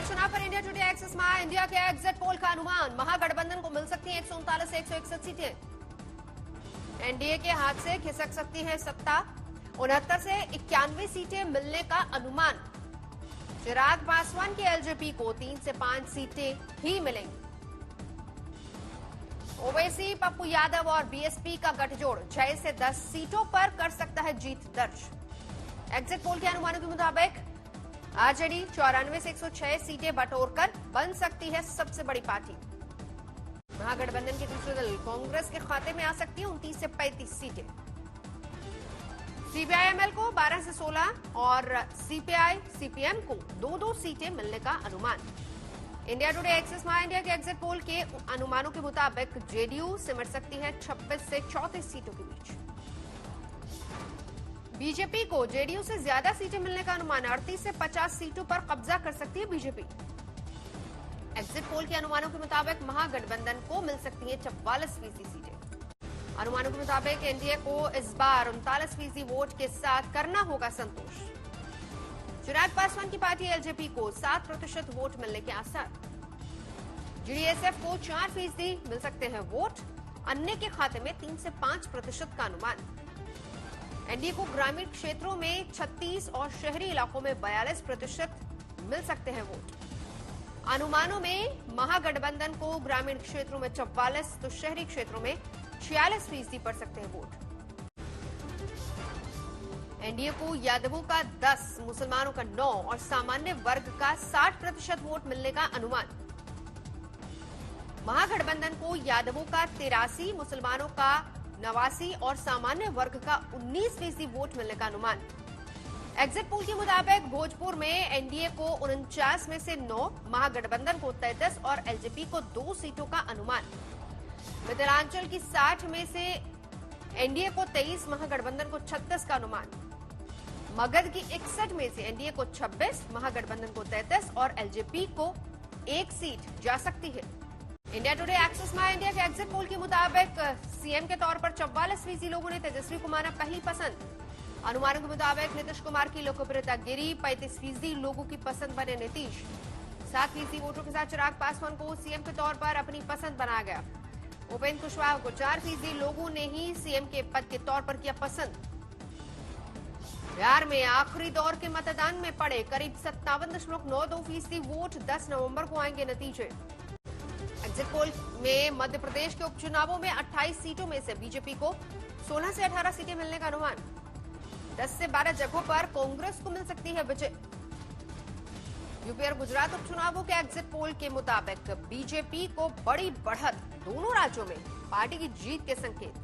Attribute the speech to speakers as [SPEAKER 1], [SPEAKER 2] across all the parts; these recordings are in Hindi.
[SPEAKER 1] बिहार चुनाव पर इंडिया टुडे एक्सेस में इंडिया के एग्जिट पोल का अनुमान, महागठबंधन को मिल सकती है 139 से 161 सीटें। एनडीए के हाथ से खिसक सकती है सत्ता, 69 से 91 सीटें मिलने का अनुमान। चिराग पासवान की एलजेपी को 3 से 5 सीटें ही मिलेंगी। ओवैसी, पप्पू यादव और बीएसपी का गठजोड़ 6 से 10 सीटों पर कर सकता है जीत दर्ज। एग्जिट पोल के अनुमानों के मुताबिक आरजेडी 94 से 106 सीटें बटोरकर बन सकती है सबसे बड़ी पार्टी। महागठबंधन के दूसरे दल कांग्रेस के खाते में आ सकती है 29 से 35 सीटें। सीपीआई-एमएल को 12 से 16 और सीपीआई-सीपीएम को 2-2 सीटें मिलने का अनुमान। इंडिया टुडे एक्सेस में इंडिया के एग्जिट पोल के अनुमानों के मुताबिक जेडीयू सिमट सकती है 26 से 34 सीटों के बीच। बीजेपी को जेडीयू से ज्यादा सीटें मिलने का अनुमान, 38 से 50 सीटों पर कब्जा कर सकती है बीजेपी। एग्जिट पोल के अनुमानों के मुताबिक महागठबंधन को मिल सकती है 44% सीटें। अनुमानों के मुताबिक एनडीए को इस बार 39% वोट के साथ करना होगा संतोष। चिराग पासवान की पार्टी एलजेपी को 7% वोट मिलने के आसार। जीडीएसएफ को 4% मिल सकते हैं वोट, अन्य के खाते में 3 से 5% का अनुमान। एनडीए को ग्रामीण क्षेत्रों में 36 और शहरी इलाकों में 42% मिल सकते हैं वोट। अनुमानों में महागठबंधन को ग्रामीण क्षेत्रों में 44 तो शहरी क्षेत्रों में 46% पड़ सकते हैं वोट। एनडीए को यादवों का 10, मुसलमानों का 9 और सामान्य वर्ग का 60% वोट मिलने का अनुमान। महागठबंधन को यादवों का 83, मुसलमानों का 89 और सामान्य वर्ग का 19% वोट मिलने का अनुमान। एग्जिट पोल के मुताबिक भोजपुर में एनडीए को 49 में से 9, महागठबंधन को 33 और एलजेपी को 2 सीटों का अनुमान। मिथिलांचल की 60 में से एनडीए को 23, महागठबंधन को 36 का अनुमान। मगध की 61 में से एनडीए को 26, महागठबंधन को 33 और एलजेपी को 1 सीट जा सकती है। इंडिया टुडे एक्सेस में इंडिया के एग्जिट पोल के मुताबिक सीएम के तौर पर 44% लोगों ने तेजस्वी को माना पहली पसंद। अनुमानों के मुताबिक नीतीश कुमार की लोकप्रियता गिरी, 35% लोगों की पसंद बने नीतीश। 7% वोटों के साथ चिराग पासवान को सीएम के तौर पर अपनी पसंद बनाया गया। उपेंद्र कुशवाहा को 4% लोगों ने ही सीएम के पद के तौर पर किया पसंद। बिहार में आखिरी दौर के मतदान में पड़े करीब 57.92% वोट, 10 नवंबर को आएंगे नतीजे। एग्जिट पोल में मध्य प्रदेश के उपचुनावों में 28 सीटों में से बीजेपी को 16 से 18 सीटें मिलने का अनुमान। 10 से 12 जगहों पर कांग्रेस को मिल सकती है विजय। यूपी और गुजरात उपचुनावों के एग्जिट पोल के मुताबिक बीजेपी को बड़ी बढ़त, दोनों राज्यों में पार्टी की जीत के संकेत।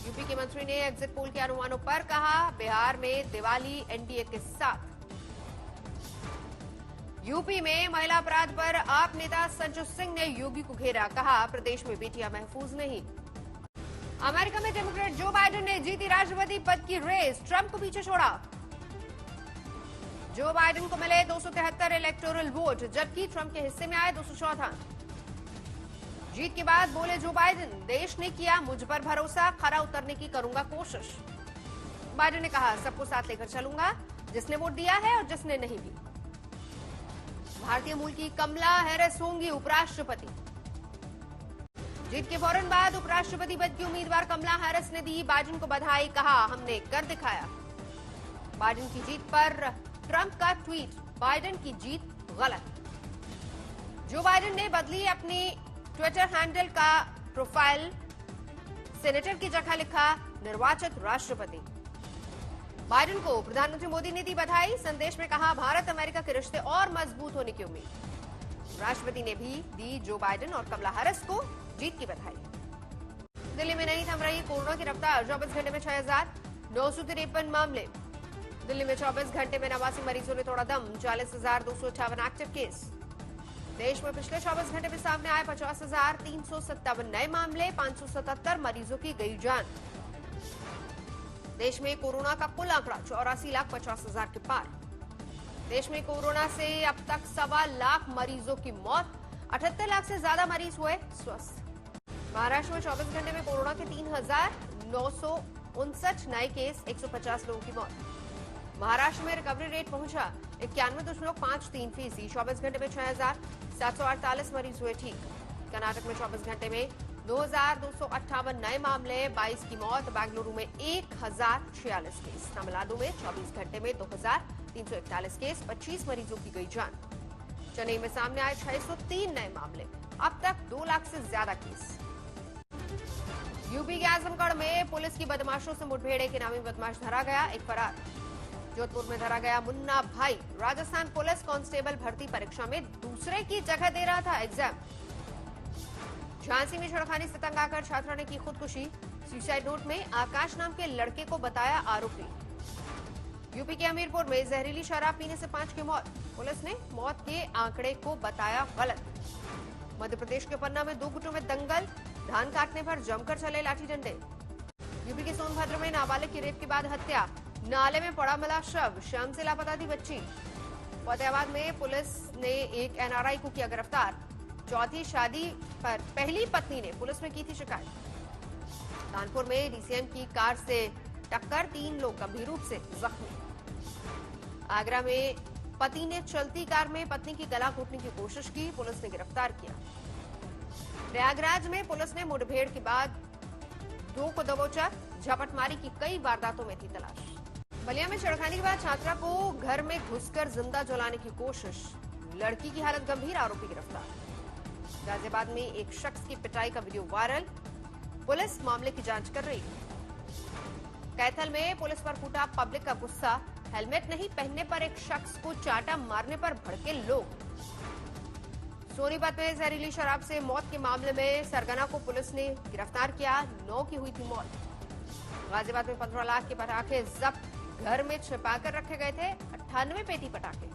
[SPEAKER 1] यूपी के मंत्री ने एग्जिट पोल के अनुमानों पर कहा, बिहार में दिवाली एनडीए के साथ। यूपी में महिला अपराध पर आप नेता संजू सिंह ने योगी को घेरा, कहा प्रदेश में बेटियां महफूज नहीं। अमेरिका में डेमोक्रेट जो बाइडेन ने जीती राष्ट्रपति पद की रेस, ट्रंप को पीछे छोड़ा। जो बाइडेन को मिले 273 इलेक्टोरल वोट, जबकि ट्रंप के हिस्से में आए 214। जीत के बाद बोले जो बाइडेन, देश ने किया मुझ पर भरोसा, खरा उतरने की करूंगा कोशिश। बाइडेन ने कहा, सबको साथ लेकर चलूंगा, जिसने वोट दिया है और जिसने नहीं भी। भारतीय मूल की कमला हैरिस होंगी उपराष्ट्रपति। जीत के फौरन बाद उपराष्ट्रपति पद की उम्मीदवार कमला हैरिस ने दी बाइडेन को बधाई, कहा हमने कर दिखाया। बाइडेन की जीत पर ट्रंप का ट्वीट, बाइडेन की जीत गलत। जो बाइडेन ने बदली अपनी ट्विटर हैंडल का प्रोफाइल, सेनेटर की जगह लिखा निर्वाचित राष्ट्रपति। बाइडेन को प्रधानमंत्री मोदी ने दी बधाई, संदेश में कहा भारत अमेरिका के रिश्ते और मजबूत होने की उम्मीद। राष्ट्रपति ने भी दी जो बाइडेन और कमला हैरिस को जीत की बधाई। दिल्ली में नहीं थम रही कोरोना की रफ्तार, 24 घंटे में 6,953 मामले। दिल्ली में 24 घंटे में 89 मरीजों ने तोड़ा दम, 40,258 एक्टिव केस। देश में पिछले 24 घंटे में सामने आए 50,357 नए मामले, 577 मरीजों की गई जान। देश में कोरोना का कुल आंकड़ा 84,50,000 के पार। देश में कोरोना से अब तक 1.25 लाख मरीजों की मौत, 78 लाख से ज्यादा मरीज हुए स्वस्थ। महाराष्ट्र में 24 घंटे में कोरोना के 3,959 नए केस, 150 लोगों की मौत। महाराष्ट्र में रिकवरी रेट पहुंचा 91.53%। 24 घंटे में 6,748 मरीज हुए ठीक। कर्नाटक में 24 घंटे में 2,258 नए मामले, 22 की मौत। बेंगलुरु में 1,046 केस। तमिलनाडु में 24 घंटे में 2,341 केस, 25 मरीजों की गई जान। चेन्नई में सामने आए 603 नए मामले, अब तक 2 लाख से ज्यादा केस। यूपी के आजमगढ़ में पुलिस की बदमाशों से मुठभेड़, एक इनामी बदमाश धरा गया, एक फरार। जोधपुर में धरा गया मुन्ना भाई। राजस्थान पुलिस कांस्टेबल भर्ती परीक्षा में दूसरे की जगह दे रहा था एग्जाम। झांसी में छेड़खानी से तंग आकर छात्रा ने की खुदकुशी। सुसाइड नोट में आकाश नाम के लड़के को बताया आरोपी। यूपी के हमीरपुर में जहरीली शराब पीने से 5 की मौत। पुलिस ने मौत के आंकड़े को बताया गलत। मध्य प्रदेश के पन्ना में 2 गुटों में दंगल, धान काटने पर जमकर चले लाठी डंडे। यूपी के सोनभद्र में नाबालिग की रेप के बाद हत्या, नाले में पड़ा मिला शव, शाम से लापता थी बच्ची। फतेहाबाद में पुलिस ने एक एनआरआई को किया गिरफ्तार। चौथी शादी पर पहली पत्नी ने पुलिस में की थी शिकायत। कानपुर में डीसीएम की कार से टक्कर, 3 लोग गंभीर रूप से जख्मी। आगरा में पति ने चलती कार में पत्नी की गला घोटने की कोशिश की, पुलिस ने गिरफ्तार किया। प्रयागराज में पुलिस ने मुठभेड़ के बाद 2 को दबोचा, झपटमारी की कई वारदातों में थी तलाश। बलिया में छेड़खानी के बाद छात्रा को घर में घुसकर जिंदा जलाने की कोशिश, लड़की की हालत गंभीर, आरोपी गिरफ्तार। गाजियाबाद में एक शख्स की पिटाई का वीडियो वायरल, पुलिस मामले की जांच कर रही है। कैथल में पुलिस पर फूटा पब्लिक का गुस्सा, हेलमेट नहीं पहनने पर एक शख्स को चाटा मारने पर भड़के लोग। सोनीपत में जहरीली शराब से मौत के मामले में सरगना को पुलिस ने गिरफ्तार किया, 9 की हुई थी मौत। गाजियाबाद में 15 लाख के पटाखे जब्त, घर में छिपाकर रखे गए थे 98 पेटी पटाखे।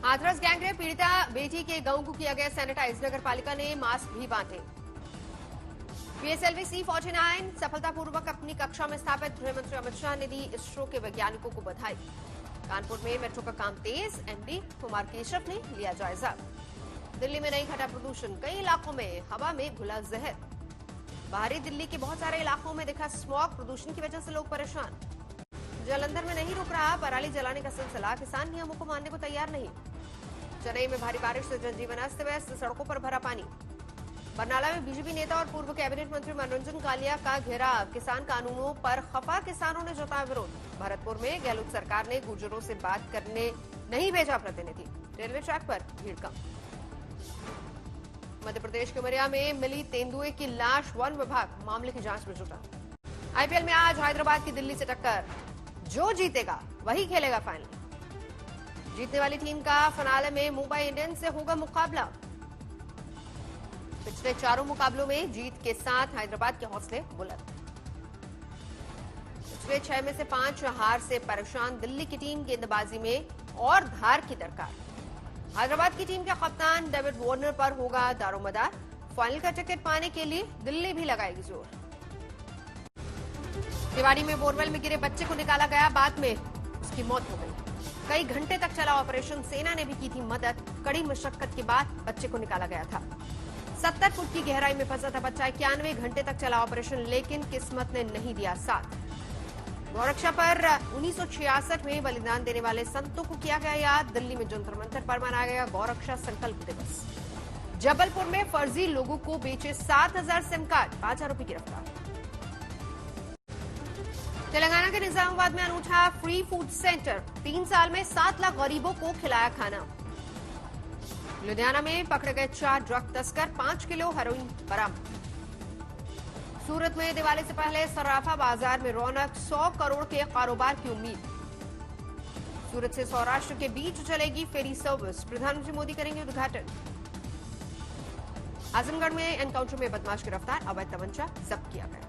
[SPEAKER 1] हाथरस गैंगरेप पीड़िता बेटी के गांव को किया गया सैनिटाइज, नगर पालिका ने मास्क भी बांटे। पीएसएलवी C-49 सफलतापूर्वक अपनी कक्षा में स्थापित, गृह मंत्री अमित शाह ने दी इसरो के वैज्ञानिकों को बधाई। कानपुर में मेट्रो का काम तेज, एमडी कुमार केशव ने लिया जायजा। दिल्ली में नहीं घटा प्रदूषण, कई इलाकों में हवा में घुला जहर। बाहरी दिल्ली के बहुत सारे इलाकों में दिखा स्मॉग, प्रदूषण की वजह से लोग परेशान। जालंधर में नहीं रुक रहा पराली जलाने का सिलसिला, किसान नियमों को मानने को तैयार नहीं। चेन्नई में भारी बारिश से जनजीवन अस्त व्यस्त, सड़कों पर भरा पानी। बरनाला में बीजेपी नेता और पूर्व कैबिनेट मंत्री मनोरंजन कालिया का घेराव, किसान कानूनों पर खफा किसानों ने जताया विरोध। भरतपुर में गहलोत सरकार ने गुर्जरों से बात करने नहीं भेजा प्रतिनिधि, रेलवे ट्रैक पर भीड़ कम। मध्य प्रदेश के उमरिया में मिली तेंदुए की लाश, वन विभाग मामले की जांच में जुटा। आईपीएल में आज हैदराबाद की दिल्ली से टक्कर, जो जीतेगा वही खेलेगा फाइनल। जीतने वाली टीम का फाइनल में मुंबई इंडियंस से होगा मुकाबला। पिछले 4 मुकाबलों में जीत के साथ हैदराबाद के हौसले बुलंद। पिछले 6 में से 5 हार से परेशान दिल्ली की टीम गेंदबाजी में और धार की दरकार। हैदराबाद की टीम के कप्तान डेविड वार्नर पर होगा दारोमदार। फाइनल का टिकट पाने के लिए दिल्ली भी लगाएगी जोर। रेवाड़ी में बोरवेल में गिरे बच्चे को निकाला गया, बाद में उसकी मौत हो गई। कई घंटे तक चला ऑपरेशन, सेना ने भी की थी मदद। कड़ी मशक्कत के बाद बच्चे को निकाला गया था। 70 फुट की गहराई में फंसा था बच्चा। 91 घंटे तक चला ऑपरेशन, लेकिन किस्मत ने नहीं दिया साथ। गौरक्षा पर 1966 में बलिदान देने वाले संतों को किया गया याद। दिल्ली में जंतर मंतर पर मनाया गया गौरक्षा संकल्प दिवस। जबलपुर में फर्जी लोगों को बेचे 7000 सिम कार्ड, 5 आरोपी गिरफ्तार। तेलंगाना के निजामाबाद में अनूठा फ्री फूड सेंटर, 3 साल में 7 लाख गरीबों को खिलाया खाना। लुधियाना में पकड़े गए 4 ड्रग तस्कर, 5 किलो हेरोइन बरामद। सूरत में दिवाली से पहले सराफा बाजार में रौनक, 100 करोड़ के कारोबार की उम्मीद। सूरत से सौराष्ट्र के बीच चलेगी फेरी सर्विस, प्रधानमंत्री मोदी करेंगे उद्घाटन। आजमगढ़ में एनकाउंटर में बदमाश गिरफ्तार, अवैध तमंचा जब्त किया गया।